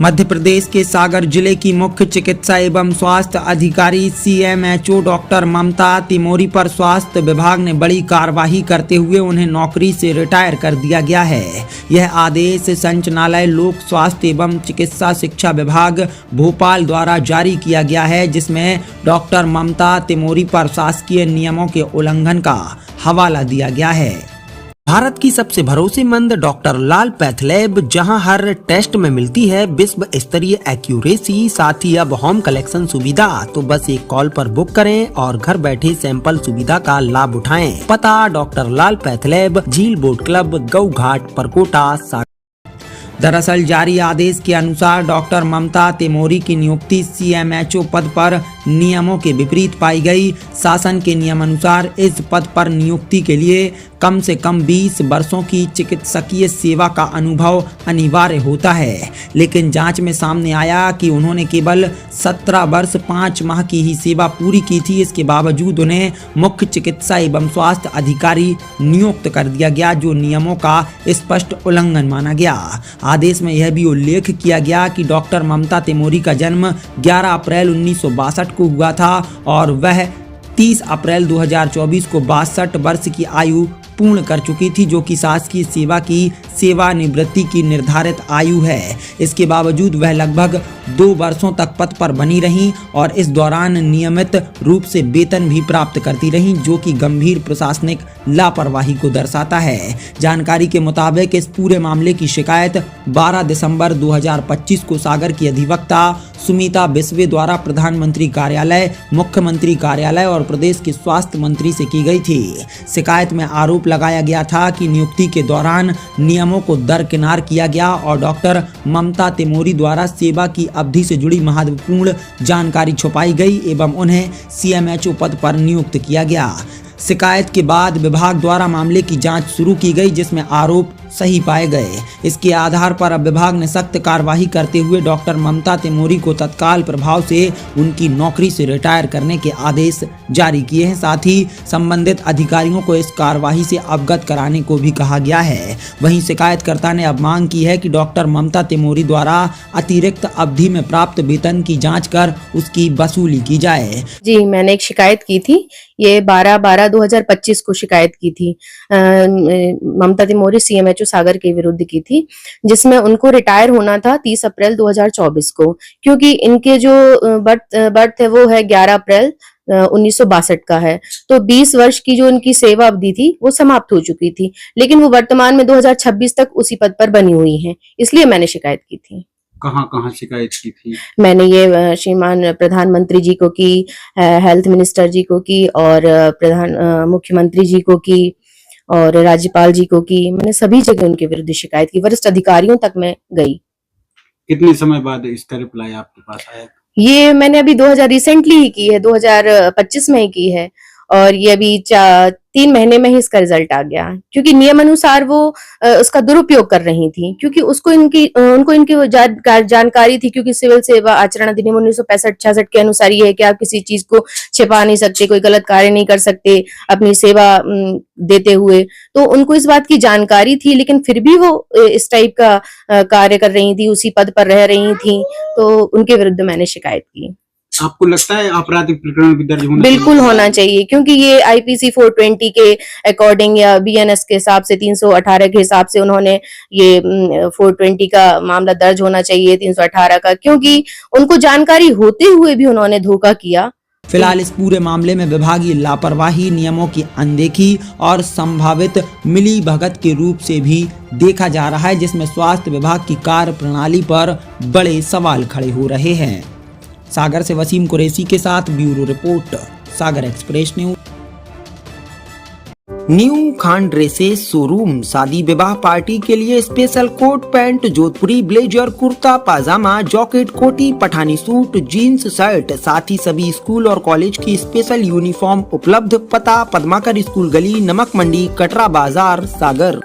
मध्य प्रदेश के सागर जिले की मुख्य चिकित्सा एवं स्वास्थ्य अधिकारी सीएमएचओ डॉक्टर ममता तिमोरी पर स्वास्थ्य विभाग ने बड़ी कार्रवाई करते हुए उन्हें नौकरी से रिटायर कर दिया गया है। यह आदेश संचालनालय लोक स्वास्थ्य एवं चिकित्सा शिक्षा विभाग भोपाल द्वारा जारी किया गया है, जिसमें डॉक्टर ममता तिमोरी पर शासकीय नियमों के उल्लंघन का हवाला दिया गया है। भारत की सबसे भरोसेमंद डॉक्टर लाल पैथलैब, जहां हर टेस्ट में मिलती है विश्व स्तरीय एक्यूरेसी, साथ ही अब होम कलेक्शन सुविधा। तो बस एक कॉल पर बुक करें और घर बैठे सैंपल सुविधा का लाभ उठाएं। पता डॉक्टर लाल पैथलैब, झील बोट क्लब, गऊ घाट, परकोटा, सागर। दरअसल जारी आदेश के अनुसार डॉक्टर ममता तिमोरी की नियुक्ति सीएमएचओ पद पर नियमों के विपरीत पाई गई। शासन के नियमानुसार इस पद पर नियुक्ति के लिए कम से कम 20 वर्षों की चिकित्सकीय सेवा का अनुभव अनिवार्य होता है, लेकिन जांच में सामने आया कि उन्होंने केवल 17 वर्ष 5 माह की ही सेवा पूरी की थी। इसके बावजूद उन्हें मुख्य चिकित्सा एवं स्वास्थ्य अधिकारी नियुक्त कर दिया गया, जो नियमों का स्पष्ट उल्लंघन माना गया। आदेश में यह भी उल्लेख किया गया कि डॉक्टर ममता तिमोरी का जन्म 11 अप्रैल 1962 को हुआ था और वह 30 अप्रैल 2024 को 62 वर्ष की आयु पूर्ण कर चुकी थी, जो कि शासकीय सेवा की सेवानिवृत्ति की निर्धारित आयु है। इसके बावजूद वह लगभग 2 वर्षों तक पद पर बनी रहीं और इस दौरान नियमित रूप से वेतन भी प्राप्त करती रहीं, जो कि गंभीर प्रशासनिक लापरवाही को दर्शाता है। जानकारी के मुताबिक इस पूरे मामले की शिकायत 12 दिसंबर 2025 को सागर की अधिवक्ता सुमिता बिस्वे द्वारा प्रधानमंत्री कार्यालय, मुख्यमंत्री कार्यालय और प्रदेश के स्वास्थ्य मंत्री से की गई थी। शिकायत में आरोप लगाया गया था कि नियुक्ति के दौरान नियमों को दरकिनार किया गया और डॉक्टर ममता तिमोरी द्वारा सेवा की अवधि से जुड़ी महत्वपूर्ण जानकारी छुपाई गई एवं उन्हें सीएमएचओ पद पर नियुक्त किया गया। शिकायत के बाद विभाग द्वारा मामले की जांच शुरू की गई, जिसमें आरोप सही पाए गए। इसके आधार पर अब विभाग ने सख्त कार्रवाई करते हुए डॉक्टर ममता तिमोरी को तत्काल प्रभाव से उनकी नौकरी से रिटायर करने के आदेश जारी किए हैं। साथ ही संबंधित अधिकारियों को इस कार्रवाई से अवगत कराने को भी कहा गया है। वहीं शिकायतकर्ता ने अब मांग की है कि डॉक्टर ममता तिमोरी द्वारा अतिरिक्त अवधि में प्राप्त वेतन की जाँच कर उसकी वसूली की जाए। जी, मैंने एक शिकायत की थी, ये 12/12/2025 को शिकायत की थी ममता तिमोरी सीएमएचओ सागर के विरुद्ध की थी, जिसमें उनको रिटायर होना था 30 अप्रैल 2024 को, क्योंकि इनके जो बर्थ है वो है 11 अप्रैल 1962 का है। तो 20 वर्ष की जो उनकी सेवा अवधि थी वो समाप्त हो चुकी थी, लेकिन वो वर्तमान में 2026 तक उसी पद पर बनी हुई हैं। इसलिए मैंने शिकायत की थी। कहाँ शिकायत की थी? मैंने ये श्रीमान प्रधानमंत्री जी को की, हेल्थ मिनिस्टर जी को की और मुख्यमंत्री जी को की और राज्यपाल जी को की। मैंने सभी जगह उनके विरुद्ध शिकायत की, वरिष्ठ अधिकारियों तक मैं गई। कितने समय बाद इसका रिप्लाई आपके पास आया? ये मैंने अभी 2000 रिसेंटली ही की है, 2025 में ही की है और ये अभी 3 महीने में ही इसका रिजल्ट आ गया, क्योंकि नियम अनुसार वो उसका दुरुपयोग कर रही थी, क्योंकि उनको इनकी जानकारी थी, क्योंकि सिविल सेवा आचरण अधिनियम 1965-66 के अनुसार ये है कि आप किसी चीज को छिपा नहीं सकते, कोई गलत कार्य नहीं कर सकते अपनी सेवा देते हुए। तो उनको इस बात की जानकारी थी, लेकिन फिर भी वो इस टाइप का कार्य कर रही थी, उसी पद पर रह रही थी, तो उनके विरुद्ध मैंने शिकायत की। आपको लगता है आपराधिक प्रकरण भी दर्ज होना बिल्कुल होना चाहिए, क्योंकि ये आईपीसी 420 के अकॉर्डिंग या बीएनएस के हिसाब से 318 के हिसाब से उन्होंने ये 420 का मामला दर्ज होना चाहिए, 318 का, क्योंकि उनको जानकारी होते हुए भी उन्होंने धोखा किया। फिलहाल इस पूरे मामले में विभागीय लापरवाही, नियमों की अनदेखी और संभावित मिली भगत के रूप से भी देखा जा रहा है, जिसमें स्वास्थ्य विभाग की कार्य प्रणाली पर बड़े सवाल खड़े हो रहे हैं। सागर से वसीम कुरैशी के साथ bureau report, Sagar express news. New Khan dresses showroom, शादी विवाह पार्टी के लिए special coat pant, Jodhpuri blazer, kurta pyjama, jacket, कोटी, पठानी सूट, जीन्स, शर्ट, साथ ही सभी स्कूल और कॉलेज की स्पेशल यूनिफॉर्म उपलब्ध। पता पद्माकर स्कूल गली, नमक मंडी, कटरा बाजार, सागर।